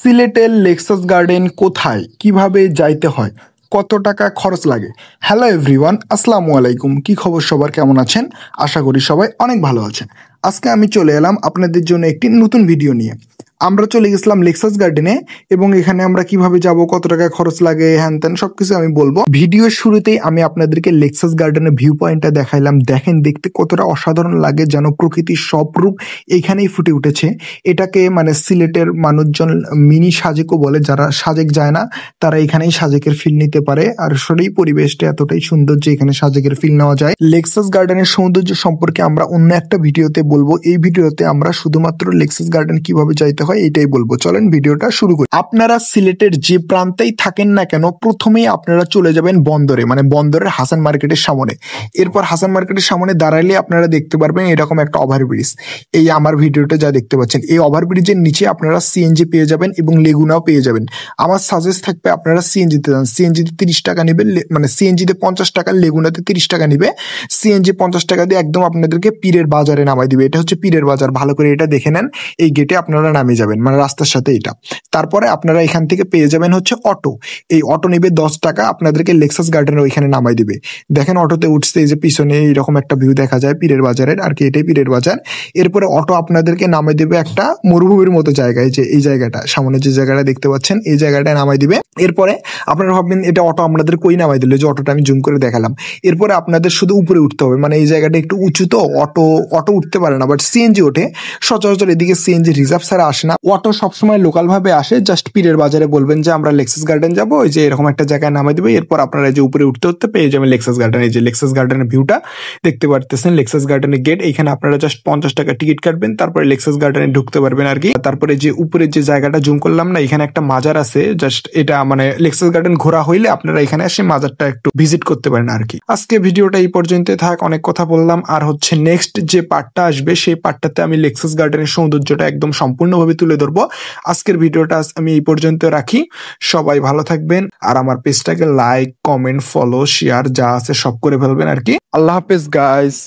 সিলেটের Lexus garden কোথায়, কিভাবে যাইতে হয়, কত টাকা খরচ লাগে? হ্যালো এভরিওয়ান, আসসালামু আলাইকুম। কি খবর সবার, কেমন আছেন? আশা করি সবাই অনেক ভালো আছেন। আজকে আমি চলে এলাম আপনাদের জন্য একটি নতুন ভিডিও নিয়ে। আমরা চলে গেছিলাম লেক্সাস গার্ডেনে এবং এখানে আমরা কিভাবে যাব, কত টাকা খরচ লাগে, হ্যান ত্যান সবকিছু আমি বলবো। ভিডিওর শুরুতেই আমি আপনাদেরকে লেক্সাস গার্ডেনের ভিউ পয়েন্টটা দেখাইলাম। দেখেন দেখতে কতটা অসাধারণ লাগে, যেন প্রকৃতির সব রূপ এখানেই ফুটে উঠেছে। এটাকে মানে সিলেটের মানুষজন মিনি সাজেকও বলে। যারা সাজেক যায় না তারা এখানেই সাজেকের ফিল নিতে পারে। আর আসলেই পরিবেশটা এতটাই সুন্দর যে এখানে সাজেকের ফিল নেওয়া যায়। লেক্সাস গার্ডেনের সৌন্দর্য সম্পর্কে আমরা অন্য একটা ভিডিওতে বলবো। এই ভিডিওতে আমরা শুধুমাত্র লেক্সাস গার্ডেন কিভাবে যাইতে হয় এটাই বলবো। চলেন ভিডিওটা শুরু করি। আপনারা সিলেটের যে প্রান্তেই থাকেন না কেন, প্রথমেই আপনারা চলে যাবেন বন্দরে, মানে বন্দরের হাসান মার্কেটের সামনে। এরপর হাসান মার্কেটের সামনে দাঁড়াইলে আপনারা দেখতে পারবেন এরকম একটা ওভারব্রিজ। এই আমার ভিডিওটা যা দেখতে পাচ্ছেন, এই ওভারব্রিজের নিচে আপনারা সিএনজি পেয়ে যাবেন এবং লেগুনাও পেয়ে যাবেন। আমার সাজেস্ট থাকবে আপনারা সিএনজিতে যান। সিএনজিতে 30 টাকা নেবে, মানে সিএনজিতে 50 টাকা, লেগুনাতে 30 টাকা নিবে। সিএনজি 50 টাকা দিয়ে একদম আপনাদেরকে পীরের বাজারে নামাই দিবে। এটা হচ্ছে পীরের বাজার, ভালো করে এটা দেখে নেন। এই গেটে আপনারা নামিয়ে যাবেন, মানে রাস্তার সাথে এটা। তারপরে আপনারা এখান থেকে পেয়ে যাবেন হচ্ছে অটো। এই অটো নেবে 10 টাকা, আপনাদেরকে লেক্সাস গার্ডেনের ওইখানে নামাই দিবে। দেখেন অটোতে উঠছে, এই যে পিছনে এইরকম একটা ভিউ দেখা যায় পীরের বাজারের, আর কি এটাই পীরের বাজার। এরপরে অটো আপনাদেরকে নামাই দিবে একটা মরুভূমির মতো জায়গায়, যে এই জায়গাটা সামনে যে জায়গাটা দেখতে পাচ্ছেন এই জায়গাটায় নামাই দিবে। এরপরে আপনারা ভাববেন এটা অটো আপনাদের কই নামাই দিল, যে অটোটা আমি জুম করে দেখালাম। এরপরে আপনাদের শুধু উপরে উঠতে হবে, মানে এই জায়গাটা একটু উঁচু তো অটো উঠতে পারে না, বাট সিএনজি ওঠে। সচরাচর এদিকে সিএনজি রিজার্ভ ছাড়া আসে না, অটো সবসময় লোকাল ভাবে আসে। জাস্ট পীরের বাজারে বলবেন যে আমরা লেক্সাস গার্ডেন যাবো, ওই যে এরকম একটা জায়গায় নামাই দিবে। এরপর আপনারা যে উপরে উঠতে উঠতে পেয়ে যাবেন লেক্সাস গার্ডেন। এই যে লেক্সাস গার্ডেনের ভিউটা দেখতে পারতেছেন, লেক্সাস গার্ডেনের গেট। এখানে আপনারা জাস্ট 50 টাকা টিকিট কাটবেন, তারপরে লেক্সাস গার্ডেনে ঢুকতে পারবেন আর কি। তারপরে যে উপরে যে জায়গাটা জুম করলাম না, এখানে একটা মাজার আছে। জাস্ট এটা মানে লেক্সাস গার্ডেন ঘোরা হইলে আপনারা এখানে এসে মাজারটা একটু ভিজিট করতে পারেন আর কি। আজকে ভিডিওটা এই পর্যন্ত থাক, অনেক কথা বললাম। আর হচ্ছে নেক্সট যে পার্টটা আসবে সেই পার্টটাতে আমি লেক্সাস গার্ডেনের সৌন্দর্যটা একদম সম্পূর্ণভাবে তুলে ধরবো। আজকের ভিডিওটা আমি এই পর্যন্ত রাখি। সবাই ভালো থাকবেন, আর আমার পেজটাকে লাইক, কমেন্ট, ফলো, শেয়ার যা আছে সব করে ফেলবেন আর কি। আল্লাহ হাফেজ গাইস।